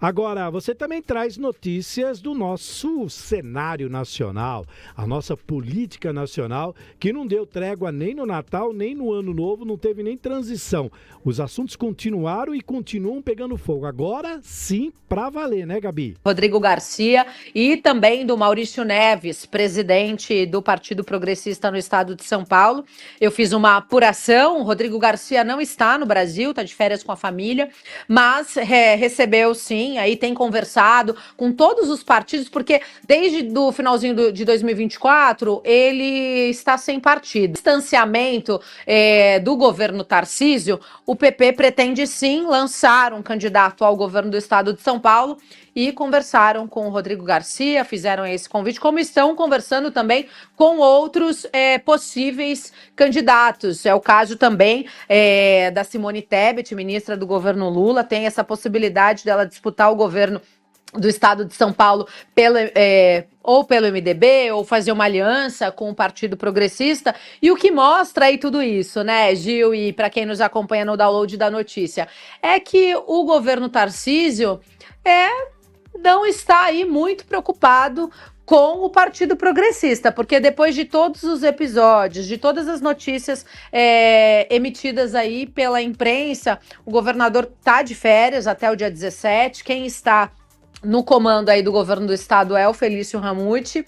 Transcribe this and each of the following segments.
Agora, você também traz notícias do nosso cenário nacional, a nossa política nacional, que não deu trégua nem no Natal, nem no Ano Novo, não teve nem transição. Os assuntos continuaram e continuam pegando fogo. Agora sim, pra valer, né, Gabi? Rodrigo Garcia e também do Maurício Neves, presidente do Partido Progressista no estado de São Paulo. Eu fiz uma apuração, o Rodrigo Garcia não está no Brasil, está de férias com a família, mas recebeu sim, aí tem conversado com todos os partidos, porque desde o finalzinho de 2024, ele está sem partido. Distanciamento do governo Tarcísio, o PP pretende sim lançar um candidato ao governo do estado de São Paulo e conversaram com o Rodrigo Garcia, fizeram esse convite, como estão conversando também com outros possíveis candidatos. É o caso também da Simone Tebet, ministra do governo Lula, tem essa possibilidade dela disputar o governo do estado de São Paulo ou pelo MDB, ou fazer uma aliança com o Partido Progressista. E o que mostra aí tudo isso, né, Gil, e para quem nos acompanha no download da notícia, é que o governo Tarcísio não está aí muito preocupado com o Partido Progressista, porque depois de todos os episódios, de todas as notícias emitidas aí pela imprensa, o governador está de férias até o dia 17, quem está no comando aí do governo do estado é o Felício Ramute,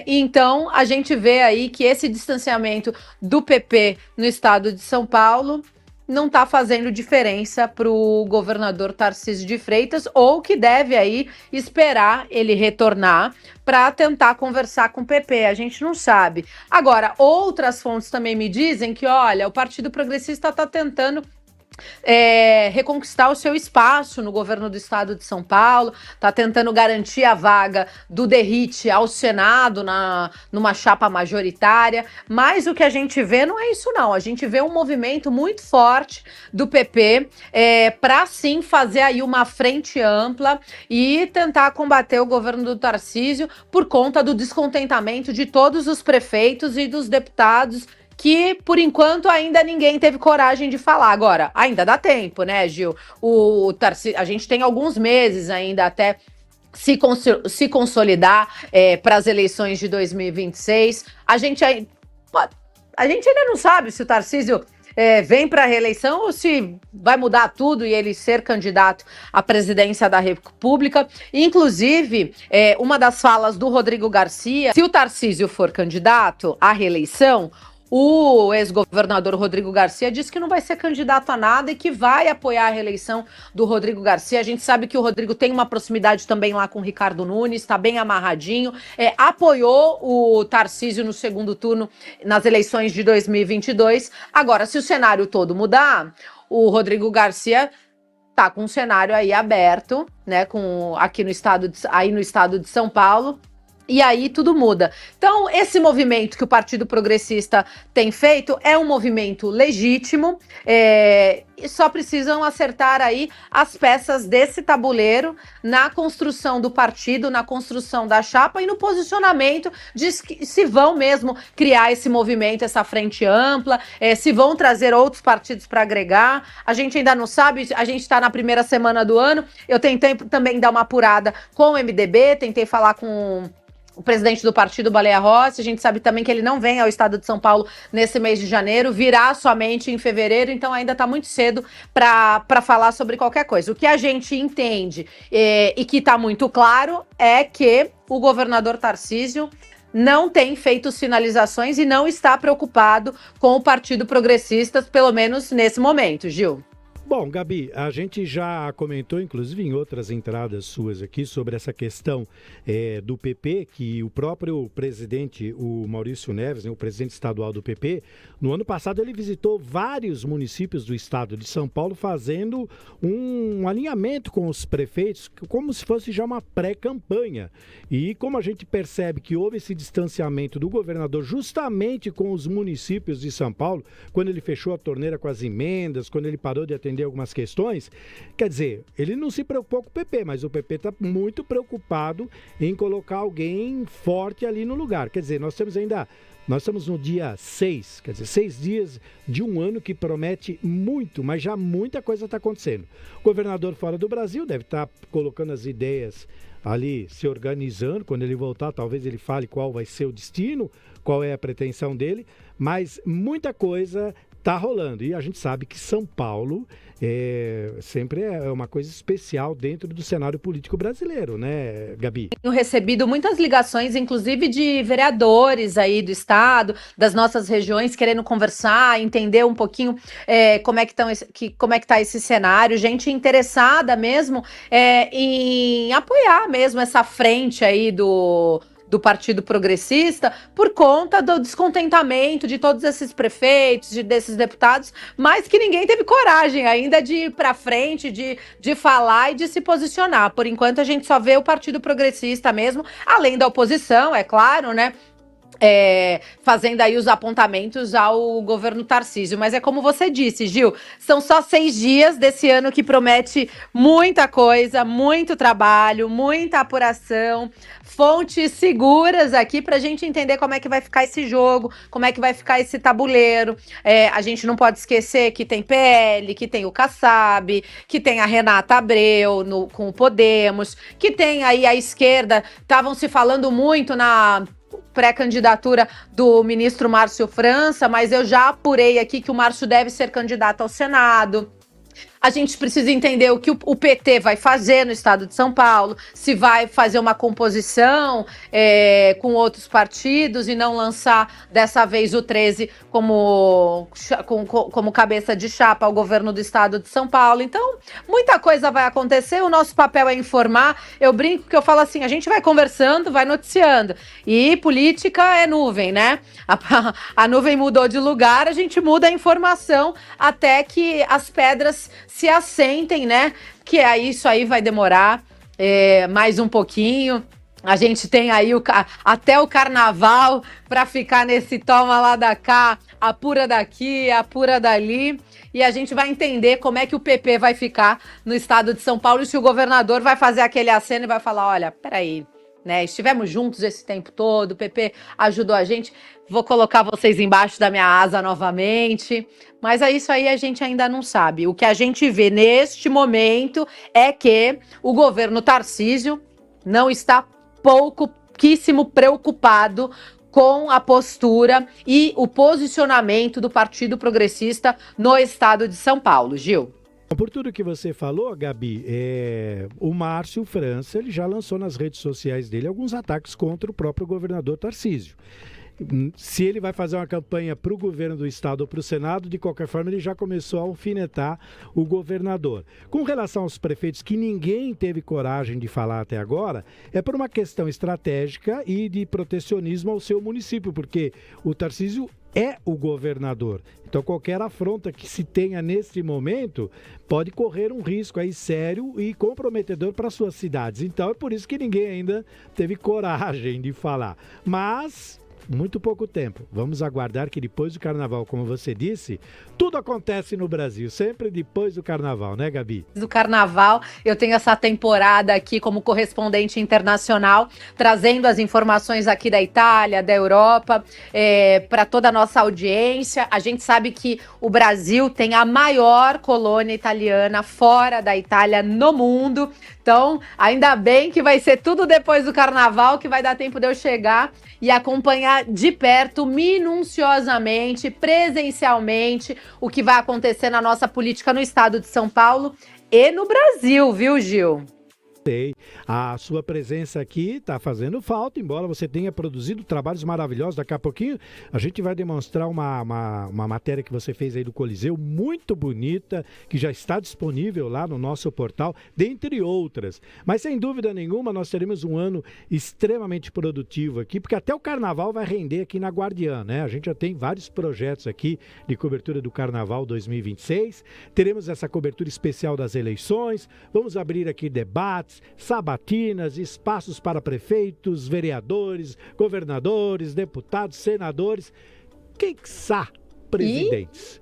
então a gente vê aí que esse distanciamento do PP no estado de São Paulo não está fazendo diferença para o governador Tarcísio de Freitas, ou que deve aí esperar ele retornar para tentar conversar com o PP, a gente não sabe. Agora, outras fontes também me dizem que, olha, o Partido Progressista está tentando reconquistar o seu espaço no governo do estado de São Paulo, está tentando garantir a vaga do Derrite ao Senado numa chapa majoritária, mas o que a gente vê não é isso não, a gente vê um movimento muito forte do PP para sim fazer aí uma frente ampla e tentar combater o governo do Tarcísio por conta do descontentamento de todos os prefeitos e dos deputados que, por enquanto, ainda ninguém teve coragem de falar. Agora, ainda dá tempo, né, Gil? A gente tem alguns meses ainda até se consolidar para as eleições de 2026. A gente ainda não sabe se o Tarcísio vem para a reeleição ou se vai mudar tudo e ele ser candidato à presidência da República. Inclusive, uma das falas do Rodrigo Garcia, se o Tarcísio for candidato à reeleição, o ex-governador Rodrigo Garcia disse que não vai ser candidato a nada e que vai apoiar a reeleição do Rodrigo Garcia. A gente sabe que o Rodrigo tem uma proximidade também lá com o Ricardo Nunes, está bem amarradinho, apoiou o Tarcísio no segundo turno nas eleições de 2022. Agora, se o cenário todo mudar, o Rodrigo Garcia tá com um cenário aí aberto, né, aqui no estado de São Paulo. E aí tudo muda. Então, esse movimento que o Partido Progressista tem feito é um movimento legítimo, e só precisam acertar aí as peças desse tabuleiro na construção do partido, na construção da chapa e no posicionamento de se vão mesmo criar esse movimento, essa frente ampla, se vão trazer outros partidos para agregar. A gente ainda não sabe, a gente está na primeira semana do ano. Eu tentei também dar uma apurada com o MDB, tentei falar com o presidente do partido, Baleia Rossi. A gente sabe também que ele não vem ao estado de São Paulo nesse mês de janeiro, virá somente em fevereiro, então ainda está muito cedo para falar sobre qualquer coisa. O que a gente entende e que está muito claro é que o governador Tarcísio não tem feito sinalizações e não está preocupado com o Partido Progressista, pelo menos nesse momento, Gil. Bom, Gabi, a gente já comentou, inclusive em outras entradas suas aqui, sobre essa questão do PP, que o próprio presidente, o Maurício Neves, né, o presidente estadual do PP, no ano passado ele visitou vários municípios do estado de São Paulo, fazendo um alinhamento com os prefeitos, como se fosse já uma pré-campanha. E como a gente percebe que houve esse distanciamento do governador justamente com os municípios de São Paulo, quando ele fechou a torneira com as emendas, quando ele parou de atender defender algumas questões. Quer dizer, ele não se preocupou com o PP, mas o PP está muito preocupado em colocar alguém forte ali no lugar. Quer dizer, nós estamos no dia 6, quer dizer, 6 dias de um ano que promete muito, mas já muita coisa está acontecendo. O governador fora do Brasil deve estar colocando as ideias ali, se organizando. Quando ele voltar, talvez ele fale qual vai ser o destino, qual é a pretensão dele, mas muita coisa está rolando. E a gente sabe que São Paulo sempre é uma coisa especial dentro do cenário político brasileiro, né, Gabi? Tenho recebido muitas ligações, inclusive de vereadores aí do estado, das nossas regiões, querendo conversar, entender um pouquinho como é que tá esse cenário, gente interessada mesmo em apoiar mesmo essa frente aí do Partido Progressista, por conta do descontentamento de todos esses prefeitos, desses deputados, mas que ninguém teve coragem ainda de ir para frente, de falar e de se posicionar. Por enquanto, a gente só vê o Partido Progressista mesmo, além da oposição, é claro, né? Fazendo aí os apontamentos ao governo Tarcísio. Mas é como você disse, Gil, são só 6 dias desse ano que promete muita coisa, muito trabalho, muita apuração, fontes seguras aqui para a gente entender como é que vai ficar esse jogo, como é que vai ficar esse tabuleiro. A gente não pode esquecer que tem PL, que tem o Kassab, que tem a Renata Abreu com o Podemos, que tem aí a esquerda. Estavam se falando muito na pré-candidatura do ministro Márcio França, mas eu já apurei aqui que o Márcio deve ser candidato ao Senado. A gente precisa entender o que o PT vai fazer no estado de São Paulo, se vai fazer uma composição com outros partidos e não lançar dessa vez o 13 como cabeça de chapa ao governo do estado de São Paulo. Então, muita coisa vai acontecer, o nosso papel é informar. Eu brinco que eu falo assim, a gente vai conversando, vai noticiando. E política é nuvem, né? A nuvem mudou de lugar, a gente muda a informação até que as pedras se assentem, né? Que isso aí vai demorar mais um pouquinho. A gente tem aí até o carnaval para ficar nesse toma lá da cá, apura daqui, apura dali. E a gente vai entender como é que o PP vai ficar no estado de São Paulo e se o governador vai fazer aquele aceno e vai falar, olha, peraí, né? Estivemos juntos esse tempo todo, o PP ajudou a gente, vou colocar vocês embaixo da minha asa novamente. Mas isso aí a gente ainda não sabe. O que a gente vê neste momento é que o governo Tarcísio não está pouquíssimo preocupado com a postura e o posicionamento do Partido Progressista no estado de São Paulo. Gil. Por tudo que você falou, Gabi, o Márcio França ele já lançou nas redes sociais dele alguns ataques contra o próprio governador Tarcísio. Se ele vai fazer uma campanha para o governo do estado ou para o Senado, de qualquer forma ele já começou a alfinetar o governador. Com relação aos prefeitos que ninguém teve coragem de falar até agora, é por uma questão estratégica e de protecionismo ao seu município, porque o Tarcísio é o governador. Então qualquer afronta que se tenha nesse momento pode correr um risco aí sério e comprometedor para suas cidades. Então é por isso que ninguém ainda teve coragem de falar. Mas muito pouco tempo. Vamos aguardar que depois do carnaval, como você disse, tudo acontece no Brasil, sempre depois do carnaval, né, Gabi? Do carnaval, eu tenho essa temporada aqui como correspondente internacional, trazendo as informações aqui da Itália, da Europa, para toda a nossa audiência. A gente sabe que o Brasil tem a maior colônia italiana fora da Itália no mundo. Então, ainda bem que vai ser tudo depois do carnaval, que vai dar tempo de eu chegar e acompanhar de perto, minuciosamente, presencialmente, o que vai acontecer na nossa política no estado de São Paulo e no Brasil, viu, Gil? A sua presença aqui está fazendo falta, embora você tenha produzido trabalhos maravilhosos. Daqui a pouquinho a gente vai demonstrar uma matéria que você fez aí do Coliseu, muito bonita, que já está disponível lá no nosso portal, dentre outras. Mas sem dúvida nenhuma nós teremos um ano extremamente produtivo aqui, porque até o Carnaval vai render aqui na Guardiã, né? A gente já tem vários projetos aqui de cobertura do Carnaval 2026. Teremos essa cobertura especial das eleições, vamos abrir aqui debates, sabatinas, espaços para prefeitos, vereadores, governadores, deputados, senadores, quiçá presidentes.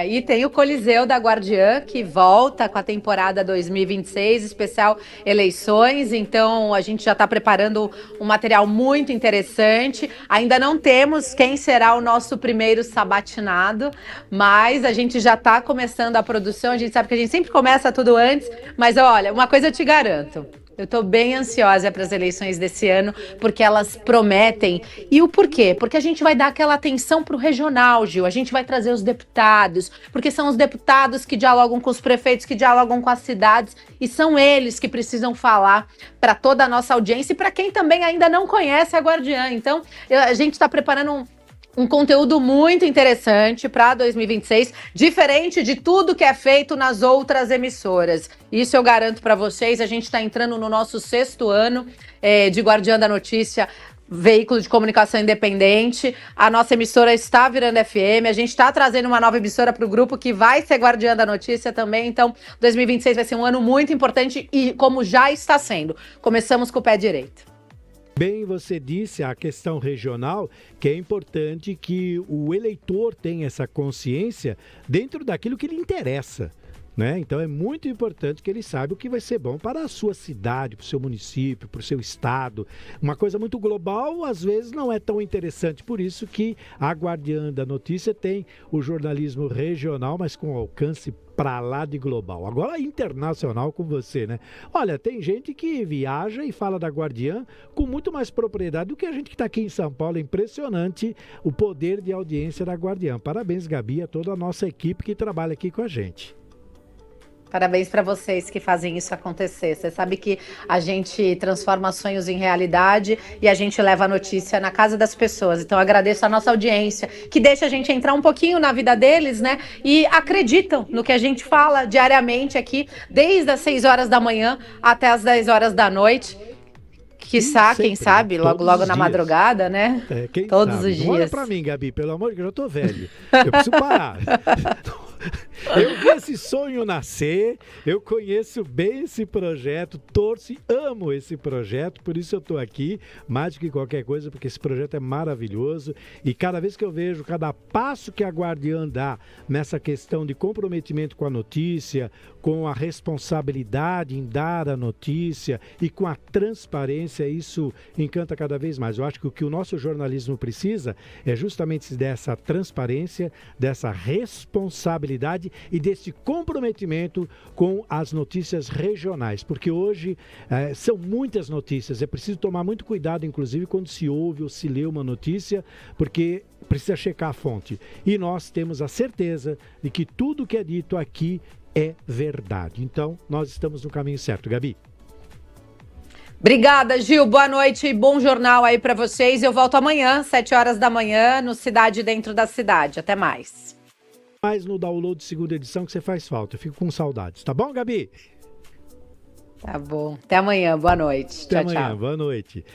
E tem o Coliseu da Guardiã, que volta com a temporada 2026, especial eleições. Então, a gente já está preparando um material muito interessante. Ainda não temos quem será o nosso primeiro sabatinado, mas a gente já está começando a produção. A gente sabe que a gente sempre começa tudo antes, mas olha, uma coisa eu te garanto. Eu estou bem ansiosa para as eleições desse ano, porque elas prometem. E o porquê? Porque a gente vai dar aquela atenção para o regional, Gil. A gente vai trazer os deputados, porque são os deputados que dialogam com os prefeitos, que dialogam com as cidades, e são eles que precisam falar para toda a nossa audiência e para quem também ainda não conhece a Guardiã. Então, a gente está preparando um conteúdo muito interessante para 2026, diferente de tudo que é feito nas outras emissoras. Isso eu garanto para vocês. A gente está entrando no nosso 6º ano de Guardiã da Notícia, veículo de comunicação independente. A nossa emissora está virando FM. A gente está trazendo uma nova emissora para o grupo que vai ser Guardiã da Notícia também. Então, 2026 vai ser um ano muito importante e como já está sendo. Começamos com o pé direito. Bem, você disse a questão regional, que é importante que o eleitor tenha essa consciência dentro daquilo que lhe interessa, né? Então é muito importante que ele saiba o que vai ser bom para a sua cidade, para o seu município, para o seu estado. Uma coisa muito global, às vezes, não é tão interessante. Por isso que a Guardiã da Notícia tem o jornalismo regional, mas com alcance para lá de global. Agora internacional com você, né? Olha, tem gente que viaja e fala da Guardiã com muito mais propriedade do que a gente que está aqui em São Paulo. É impressionante o poder de audiência da Guardiã. Parabéns, Gabi, a toda a nossa equipe que trabalha aqui com a gente. Parabéns para vocês que fazem isso acontecer. Você sabe que a gente transforma sonhos em realidade e a gente leva a notícia na casa das pessoas. Então, agradeço a nossa audiência, que deixa a gente entrar um pouquinho na vida deles, né? E acreditam no que a gente fala diariamente aqui, desde as 6 horas da manhã até as 10 horas da noite. Quiçá, quem sabe, logo na madrugada, né? Todos os dias. Olha pra mim, Gabi, pelo amor de Deus, eu já tô velho. Eu preciso parar. Eu vi esse sonho nascer, eu conheço bem esse projeto, torço e amo esse projeto, por isso eu estou aqui, mais do que qualquer coisa, porque esse projeto é maravilhoso e cada vez que eu vejo, cada passo que a Guardiã dá nessa questão de comprometimento com a notícia, com a responsabilidade em dar a notícia e com a transparência, isso encanta cada vez mais. Eu acho que o que o nosso jornalismo precisa é justamente dessa transparência, dessa responsabilidade e desse comprometimento com as notícias regionais, porque hoje são muitas notícias, é preciso tomar muito cuidado, inclusive, quando se ouve ou se lê uma notícia, porque precisa checar a fonte. E nós temos a certeza de que tudo que é dito aqui é verdade. Então, nós estamos no caminho certo, Gabi. Obrigada, Gil. Boa noite e bom jornal aí para vocês. Eu volto amanhã, 7 horas da manhã, no Cidade Dentro da Cidade. Até mais. Mais no download de segunda edição que você faz falta. Eu fico com saudades. Tá bom, Gabi? Tá bom. Até amanhã. Boa noite. Até amanhã. Boa noite.